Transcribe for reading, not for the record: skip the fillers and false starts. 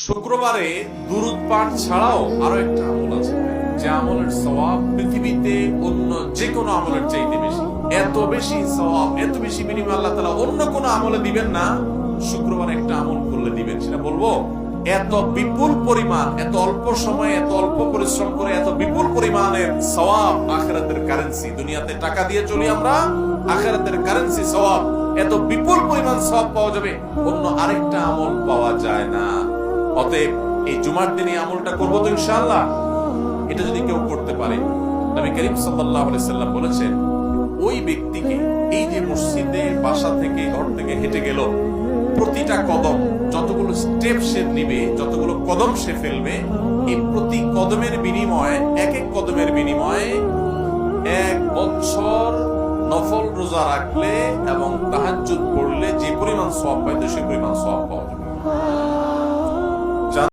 শুক্রবারে দুরূদ পাঠ ছাড়াও আরো একটা আমল আছে, যে আমলের সওয়াব পৃথিবীতে অন্য যে কোনো আমলের চাইতে বেশি। এত বেশি সওয়াব, এত বেশি বিনিময় আল্লাহ তাআলা অন্য কোনো আমলে দিবেন না, শুক্রবারে একটা আমল করলে দিবেন। সেটা বলবো, এত বিপুল পরিমাণ, এত অল্প সময়ে, এত অল্প পরিশ্রম করে এত বিপুল পরিমাণের সওয়াব, আখিরাতের কারেন্সি। দুনিয়াতে টাকা দিয়ে চলি আমরা, আখিরাতের কারেন্সি সওয়াব। এত বিপুল পরিমাণ সওয়াব পাওয়া যাবে, অন্য আরেকটা আমল পাওয়া যায় না। অতএব এই জুমার দিনে আমলটা করবো তো ইনশাআল্লাহ। এটা যদি কেউ করতে পারে, নবী করিম সাল্লাল্লাহু আলাইহি সাল্লাম বলেছেন, ওই ব্যক্তিকে, এই যে মসজিদে বাসা থেকে ঘর থেকে হেঁটে গেল, প্রতিটা কদম, যতগুলো স্টেপ সে নিবে, যতগুলো কদম সে ফেলবে, এই প্রতি কদমের বিনিময়ে, এক এক কদমের বিনিময়ে 1 বছর নফল রোজা রাখলে এবং তাহাজ্জুদ পড়লে যে পরিমাণ সওয়াব পাইতো, সেই পরিমাণ সওয়াব পাওয়া যাবে।